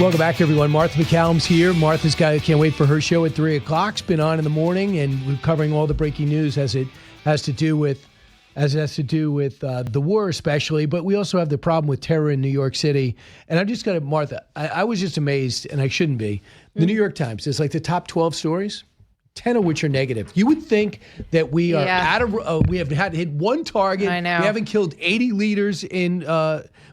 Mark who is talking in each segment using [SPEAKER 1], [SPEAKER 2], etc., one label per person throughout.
[SPEAKER 1] Welcome back, everyone. Martha MacCallum's here. Martha's can't wait for her show at 3 o'clock. It's been on in the morning, and we're covering all the breaking news as it has to do with the war, especially. But we also have the problem with terror in New York City. And I'm just going to, Martha, I was just amazed, and I shouldn't be. The New York Times is like the top 12 stories, 10 of which are negative. You would think that we are we have hit one target.
[SPEAKER 2] I know.
[SPEAKER 1] We haven't killed 80 leaders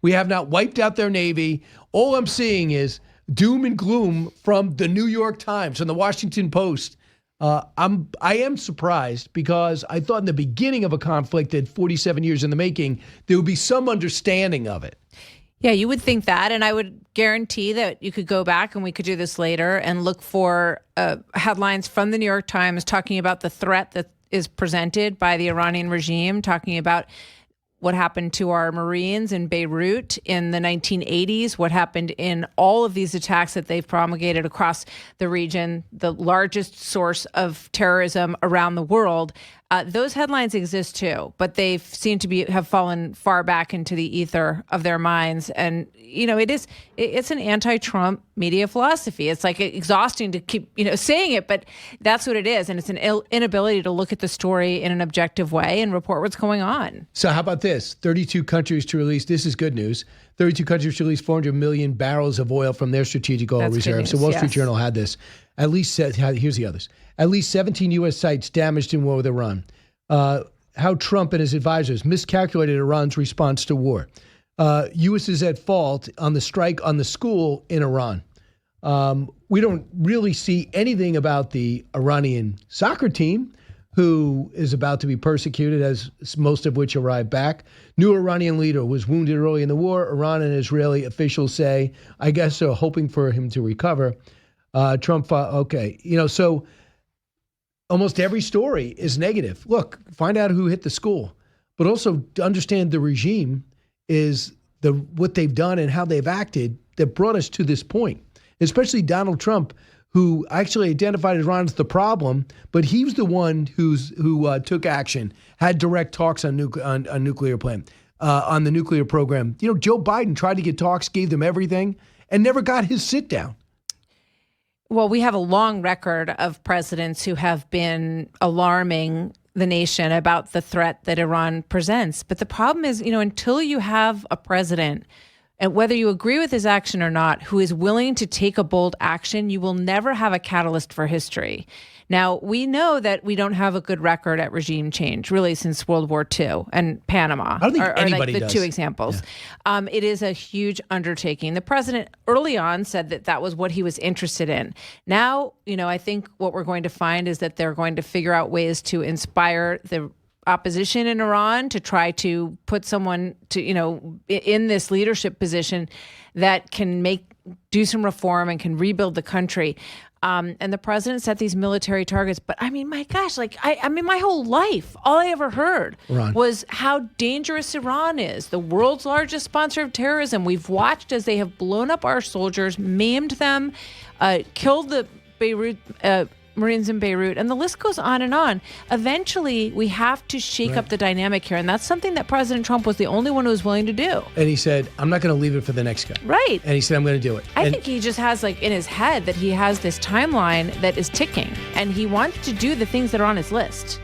[SPEAKER 1] we have not wiped out their Navy. All I'm seeing is doom and gloom from the New York Times and the Washington Post. I am surprised because I thought in the beginning of a conflict that 47 years in the making, there would be some understanding of it.
[SPEAKER 2] Yeah, you would think that. And I would guarantee that you could go back, and we could do this later, and look for headlines from the New York Times talking about the threat that is presented by the Iranian regime, talking about what happened to our Marines in Beirut in the 1980s, what happened in all of these attacks that they've promulgated across the region, the largest source of terrorism around the world. Those headlines exist too, but they seem to have fallen far back into the ether of their minds. And, you know, it's an anti-Trump media philosophy. It's like exhausting to keep, saying it, but that's what it is. And it's an inability to look at the story in an objective way and report what's going on.
[SPEAKER 1] So how about this? 32 countries to release, this is good news, 32 countries to release 400 million barrels of oil from their strategic oil reserves. So Wall Street Journal had this. At least, here's the others. At least 17 U.S. sites damaged in war with Iran. How Trump and his advisors miscalculated Iran's response to war. U.S. is at fault on the strike on the school in Iran. We don't really see anything about the Iranian soccer team, who is about to be persecuted, as most of which arrived back. New Iranian leader was wounded early in the war. Iran and Israeli officials say, I guess they're hoping for him to recover. Trump, so almost every story is negative. Look, find out who hit the school, but also to understand the regime is what they've done and how they've acted that brought us to this point, especially Donald Trump, who actually identified Iran as the problem, but he was the one who took action, had direct talks on nuclear plant, on the nuclear program. Joe Biden tried to get talks, gave them everything, and never got his sit down.
[SPEAKER 2] Well, we have a long record of presidents who have been alarming the nation about the threat that Iran presents. But the problem is, until you have a president, and whether you agree with his action or not, who is willing to take a bold action, you will never have a catalyst for history. Now, we know that we don't have a good record at regime change, really, since World War II and Panama.
[SPEAKER 1] I don't think anybody
[SPEAKER 2] like the
[SPEAKER 1] does.
[SPEAKER 2] Two examples. Yeah. It is a huge undertaking. The president early on said that was what he was interested in. Now, I think what we're going to find is that they're going to figure out ways to inspire the opposition in Iran to try to put someone in this leadership position that can do some reform and can rebuild the country. And the president set these military targets. But I mean, my gosh, my whole life, all I ever heard was how dangerous Iran is. The world's largest sponsor of terrorism. We've watched as they have blown up our soldiers, maimed them, killed the Beirut Marines in Beirut, and the list goes on and on. Eventually, we have to shake up the dynamic here, and that's something that President Trump was the only one who was willing to do.
[SPEAKER 1] And he said, I'm not going to leave it for the next guy.
[SPEAKER 2] Right.
[SPEAKER 1] And he said, I'm going to do it.
[SPEAKER 2] I think he just has, in his head that he has this timeline that is ticking, and he wants to do the things that are on his list.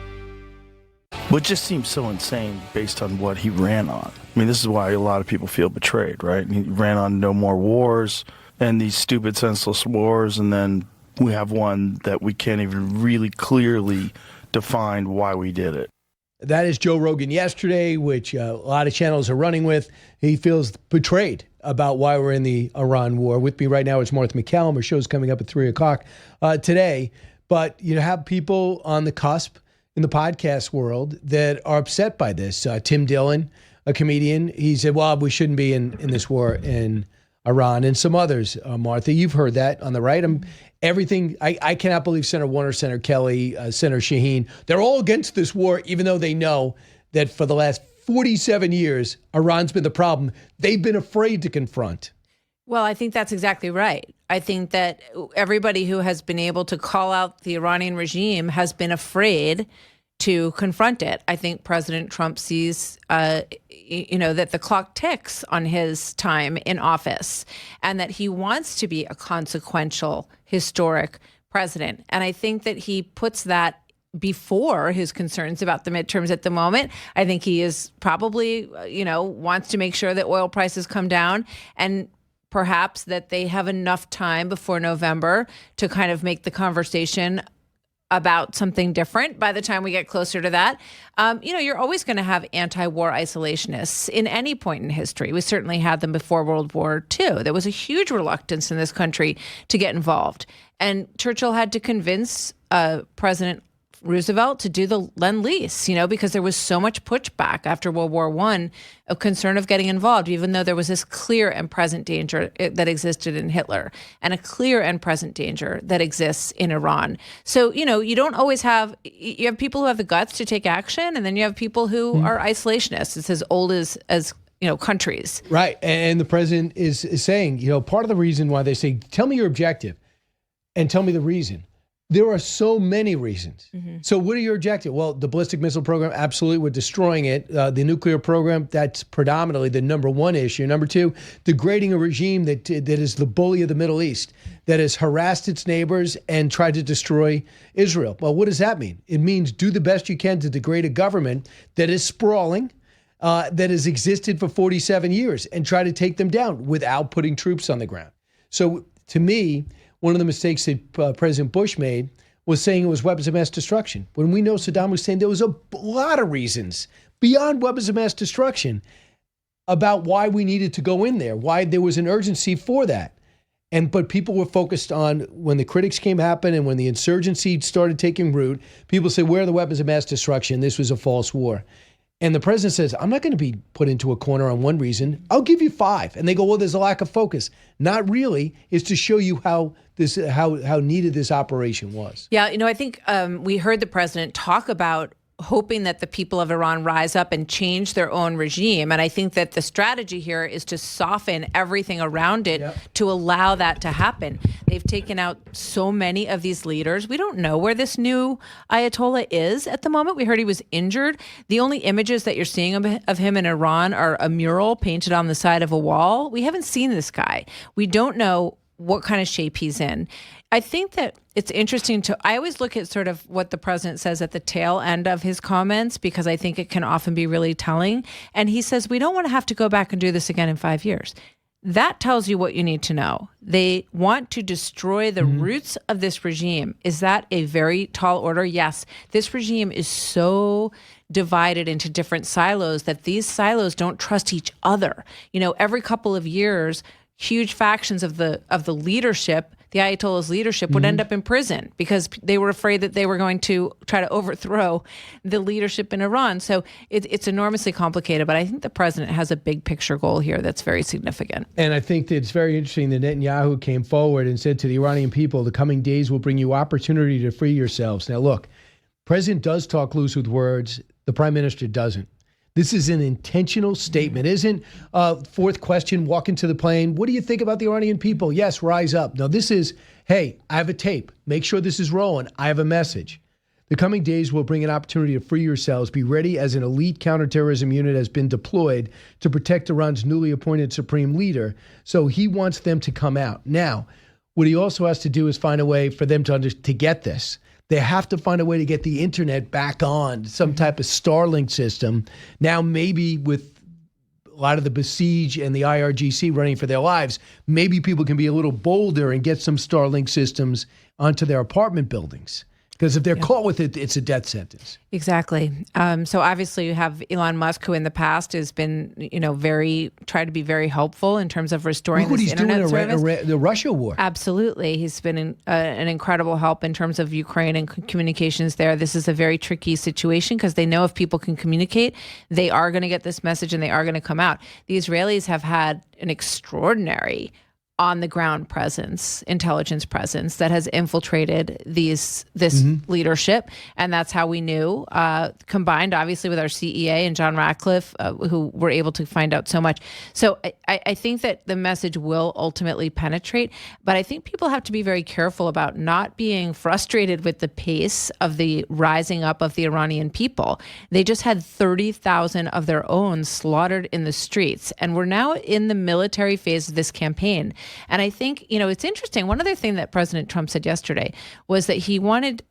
[SPEAKER 3] What just seems so insane based on what he ran on. I mean, this is why a lot of people feel betrayed, right? He ran on no more wars and these stupid, senseless wars, and then we have one that we can't even really clearly define why we did it.
[SPEAKER 1] That is Joe Rogan yesterday, which a lot of channels are running with. He feels betrayed about why we're in the Iran war. With me right now is Martha MacCallum. Her show's coming up at 3 o'clock today. But you have people on the cusp in the podcast world that are upset by this. Tim Dillon, a comedian, he said, well, we shouldn't be in this war in Iran, and some others. Martha, you've heard that on the right. I cannot believe Senator Warner, Senator Kelly, Senator Shaheen, they're all against this war, even though they know that for the last 47 years, Iran's been the problem they've been afraid to confront.
[SPEAKER 2] Well, I think that's exactly right. I think that everybody who has been able to call out the Iranian regime has been afraid to confront it. I think President Trump sees, that the clock ticks on his time in office and that he wants to be a consequential, historic president. And I think that he puts that before his concerns about the midterms at the moment. I think he is probably, wants to make sure that oil prices come down and perhaps that they have enough time before November to kind of make the conversation about something different by the time we get closer to that. You're always going to have anti-war isolationists in any point in history. We certainly had them before World War II. There was a huge reluctance in this country to get involved. And Churchill had to convince President Roosevelt to do the Lend-Lease, because there was so much pushback after World War I of concern of getting involved, even though there was this clear and present danger that existed in Hitler and a clear and present danger that exists in Iran. So, you don't always have people who have the guts to take action, and then you have people who are isolationists. It's as old as countries.
[SPEAKER 1] Right. And the president is saying, part of the reason why they say, tell me your objective and tell me the reason. There are so many reasons. So what are your objectives? Well, the ballistic missile program, absolutely, we're destroying it. The nuclear program, that's predominantly the number one issue. Number two, degrading a regime that is the bully of the Middle East, that has harassed its neighbors and tried to destroy Israel. Well, what does that mean? It means do the best you can to degrade a government that is sprawling, that has existed for 47 years, and try to take them down without putting troops on the ground. So to me, one of the mistakes that President Bush made was saying it was weapons of mass destruction. When we know Saddam Hussein, there was a lot of reasons beyond weapons of mass destruction about why we needed to go in there, why there was an urgency for that. But people were focused on when the critics came happen and when the insurgency started taking root, people say, where are the weapons of mass destruction? This was a false war. And the president says, I'm not going to be put into a corner on one reason. I'll give you 5. And they go, well, there's a lack of focus. Not really. It's to show you how needed this operation was.
[SPEAKER 2] Yeah, I think we heard the president talk about hoping that the people of Iran rise up and change their own regime. And I think that the strategy here is to soften everything around it to allow that to happen. They've taken out so many of these leaders. We don't know where this new Ayatollah is at the moment. We heard he was injured. The only images that you're seeing of him in Iran are a mural painted on the side of a wall. We haven't seen this guy. We don't know what kind of shape he's in. I think that it's interesting I always look at sort of what the president says at the tail end of his comments, because I think it can often be really telling. And he says, we don't want to have to go back and do this again in 5 years. That tells you what you need to know. They want to destroy the roots of this regime. Is that a very tall order? Yes. This regime is so divided into different silos that these silos don't trust each other. Every couple of years, huge factions of the leadership, the Ayatollah's leadership, would end up in prison because they were afraid that they were going to try to overthrow the leadership in Iran. So it's enormously complicated, but I think the president has a big picture goal here that's very significant.
[SPEAKER 1] And I think that it's very interesting that Netanyahu came forward and said to the Iranian people, the coming days will bring you opportunity to free yourselves. Now, look, president does talk loose with words. The prime minister doesn't. This is an intentional statement. Isn't fourth question, walk into the plane. What do you think about the Iranian people? Yes, rise up. No, this is, hey, I have a tape. Make sure this is rolling. I have a message. The coming days will bring an opportunity to free yourselves. Be ready as an elite counterterrorism unit has been deployed to protect Iran's newly appointed supreme leader. So he wants them to come out. Now, what he also has to do is find a way for them to get this. They have to find a way to get the internet back on, some type of Starlink system. Now, maybe with a lot of the besiege and the IRGC running for their lives, maybe people can be a little bolder and get some Starlink systems onto their apartment buildings. Because if they're caught with it, it's a death sentence.
[SPEAKER 2] Exactly. So obviously you have Elon Musk, who in the past has been, tried to be very helpful in terms of restoring this internet service.
[SPEAKER 1] Look what he's doing in the Russia war.
[SPEAKER 2] Absolutely. He's been an incredible help in terms of Ukraine and communications there. This is a very tricky situation because they know if people can communicate, they are going to get this message and they are going to come out. The Israelis have had an extraordinary on the ground presence, intelligence presence that has infiltrated this leadership. And that's how we knew, combined obviously with our CEA and John Ratcliffe, who were able to find out so much. So I think that the message will ultimately penetrate, but I think people have to be very careful about not being frustrated with the pace of the rising up of the Iranian people. They just had 30,000 of their own slaughtered in the streets, and we're now in the military phase of this campaign. And I think, it's interesting. One other thing that President Trump said yesterday was that he wanted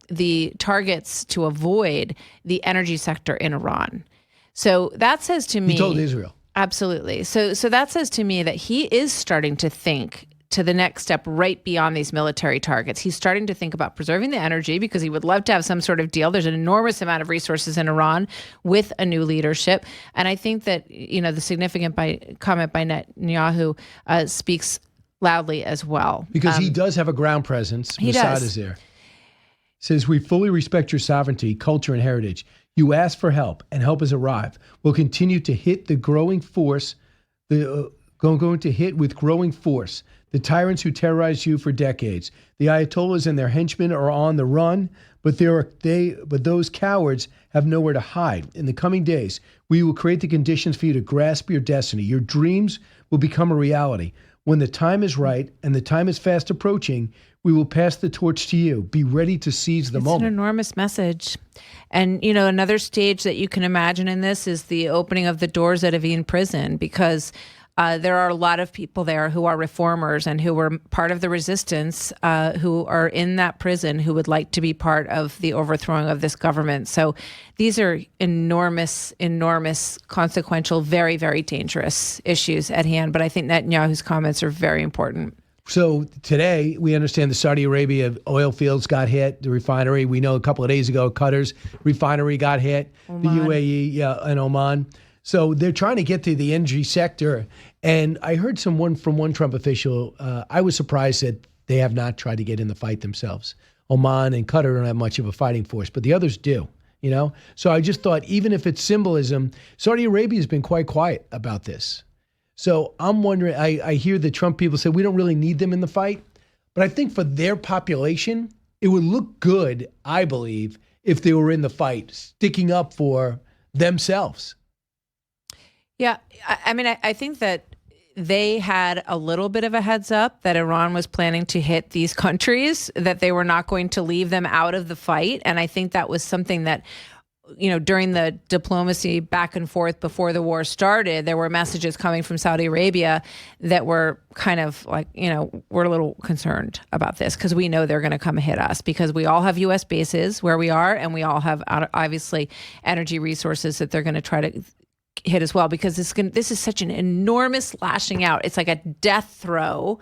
[SPEAKER 2] the targets to avoid the energy sector in Iran. So that says to me—
[SPEAKER 1] He told Israel.
[SPEAKER 2] Absolutely. So that says to me that he is starting to think to the next step right beyond these military targets. He's starting to think about preserving the energy because he would love to have some sort of deal. There's an enormous amount of resources in Iran with a new leadership. And I think that, the significant comment by Netanyahu speaks loudly as well.
[SPEAKER 1] Because he does have a ground presence.
[SPEAKER 2] He
[SPEAKER 1] Mossad
[SPEAKER 2] does.
[SPEAKER 1] is there. Says, we fully respect your sovereignty, culture, and heritage. You asked for help, and help has arrived. We'll continue to hit the growing force, going to hit with growing force the tyrants who terrorized you for decades. The Ayatollahs and their henchmen are on the run, but those cowards have nowhere to hide. In the coming days, we will create the conditions for you to grasp your destiny. Your dreams will become a reality. When the time is right, and the time is fast approaching, we will pass the torch to you. Be ready to seize the moment.
[SPEAKER 2] It's an enormous message. And, another stage that you can imagine in this is the opening of the doors at Evin prison, because there are a lot of people there who are reformers and who were part of the resistance, who are in that prison, who would like to be part of the overthrowing of this government. So these are enormous, consequential, very, very dangerous issues at hand. But I think Netanyahu's comments are very important.
[SPEAKER 1] So today, we understand the Saudi Arabia oil fields got hit, the refinery. We know a couple of days ago, Qatar's refinery got hit, Oman. The UAE and Oman. So they're trying to get to the energy sector. And I heard from one Trump official, I was surprised that they have not tried to get in the fight themselves. Oman and Qatar don't have much of a fighting force, but the others do, So I just thought, even if it's symbolism, Saudi Arabia has been quite quiet about this. So I'm wondering, I hear the Trump people say we don't really need them in the fight, but I think for their population, it would look good, I believe, if they were in the fight, sticking up for themselves.
[SPEAKER 2] Yeah, I think that they had a little bit of a heads up that Iran was planning to hit these countries, that they were not going to leave them out of the fight. And I think that was something that, during the diplomacy back and forth before the war started, there were messages coming from Saudi Arabia that were kind of like, we're a little concerned about this because we know they're going to come hit us, because we all have U.S. bases where we are, and we all have obviously energy resources that they're going to try to hit as well, because this is such an enormous lashing out. It's like a death throw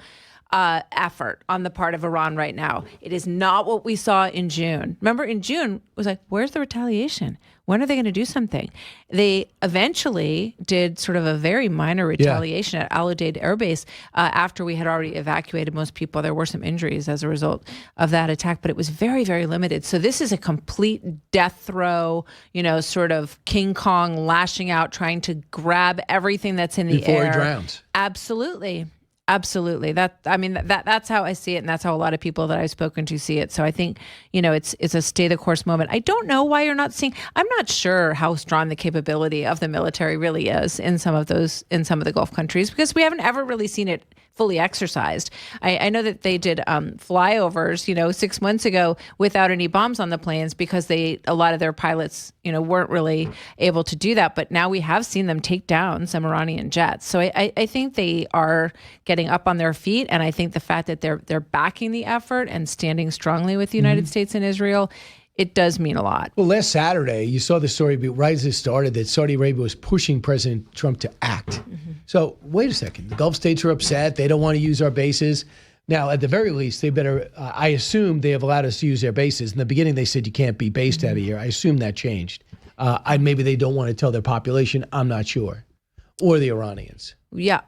[SPEAKER 2] effort on the part of Iran right now. It is not what we saw in June. Remember, in June, it was like, where's the retaliation? When are they going to do something? They eventually did sort of a very minor retaliation at Al Udeid Air Base after we had already evacuated most people. There were some injuries as a result of that attack, but it was very, very limited. So this is a complete death throw, sort of King Kong lashing out, trying to grab everything that's in the air.
[SPEAKER 1] Before he drowns.
[SPEAKER 2] Absolutely. Absolutely. That's how I see it, and that's how a lot of people that I've spoken to see it. So I think, it's a stay the course moment. I don't know why you're not seeing. I'm not sure how strong the capability of the military really is in some of the Gulf countries, because we haven't ever really seen it fully exercised. I know that they did flyovers, 6 months ago without any bombs on the planes, because a lot of their pilots, weren't really able to do that. But now we have seen them take down some Iranian jets. So I think they are getting up on their feet, and I think the fact that they're backing the effort and standing strongly with the United States and Israel, it does mean a lot.
[SPEAKER 1] Well, last Saturday, you saw the story right as it started that Saudi Arabia was pushing President Trump to act. So wait a second. The Gulf states are upset. They don't want to use our bases. Now, at the very least, they better, I assume they have allowed us to use their bases. In the beginning, they said you can't be based out of here. I assume that changed. Maybe they don't want to tell their population. I'm not sure. Or the Iranians.
[SPEAKER 2] Yeah,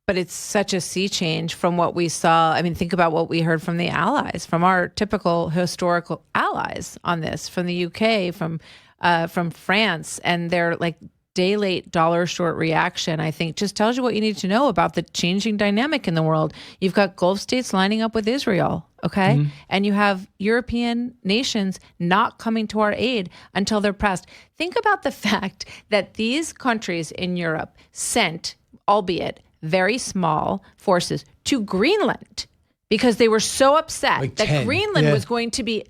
[SPEAKER 2] but it's such a sea change from what we saw. Think about what we heard from the allies, from our typical historical allies on this, from the UK, from France, and they're like, day late, dollar short reaction, I think, just tells you what you need to know about the changing dynamic in the world. You've got Gulf states lining up with Israel, okay? Mm-hmm. And you have European nations not coming to our aid until they're pressed. Think about the fact that these countries in Europe sent, albeit very small, forces to Greenland because they were so upset that Greenland was going to be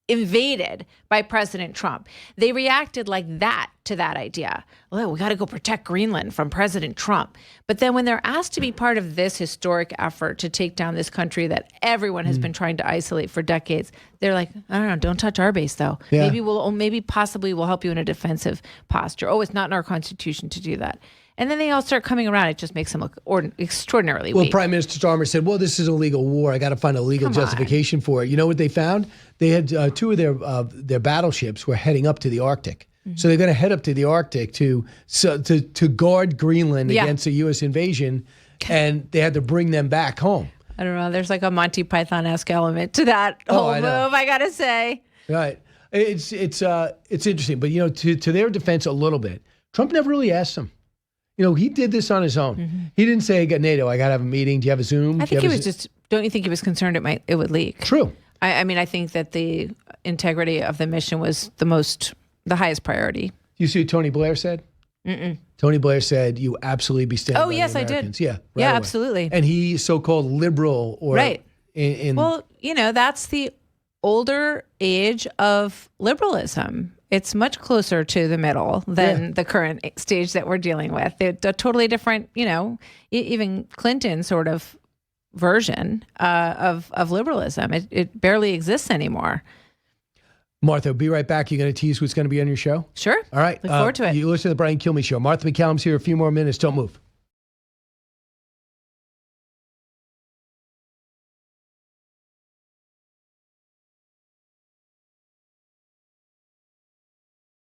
[SPEAKER 2] invaded by President Trump. They reacted like that to that idea. Oh, we got to go protect Greenland from President Trump. But then when they're asked to be part of this historic effort to take down this country that everyone has been trying to isolate for decades, they're like, I don't know, don't touch our base though. Yeah. Maybe possibly we'll help you in a defensive posture. Oh, it's not in our Constitution to do that. And then they all start coming around. It just makes them look extraordinarily weak.
[SPEAKER 1] Well, Prime Minister Starmer said, well, this is a legal war. I got to find a legal justification for it. You know what they found? They had two of their battleships were heading up to the Arctic. Mm-hmm. So they're going to head up to the Arctic to guard Greenland against a U.S. invasion, and they had to bring them back home.
[SPEAKER 2] I don't know. There's like a Monty Python-esque element to that whole move, I got to say.
[SPEAKER 1] Right. It's interesting. But, you know, to their defense a little bit, Trump never really asked them. You know, he did this on his own. Mm-hmm. He didn't say, NATO, I got to have a meeting. Do you have a Zoom?
[SPEAKER 2] I think he was just, don't you think he was concerned it would leak?
[SPEAKER 1] True.
[SPEAKER 2] I mean, I think that the integrity of the mission was the highest priority.
[SPEAKER 1] You see what Tony Blair said? Mm-mm. Tony Blair said, you absolutely be standing by the Americans.
[SPEAKER 2] I did. Yeah, absolutely.
[SPEAKER 1] And he so-called liberal or...
[SPEAKER 2] Right. Well, you know, that's the older age of liberalism. It's much closer to the middle than the current stage that we're dealing with. They're a totally different, you know, even Clinton sort of version of liberalism. It barely exists anymore.
[SPEAKER 1] Martha, be right back. You're going to tease what's going to be on your show?
[SPEAKER 2] Sure.
[SPEAKER 1] All right.
[SPEAKER 2] Look forward to it.
[SPEAKER 1] You listen to the Brian Kilmeade Show. Martha MacCallum's here. A few more minutes. Don't move.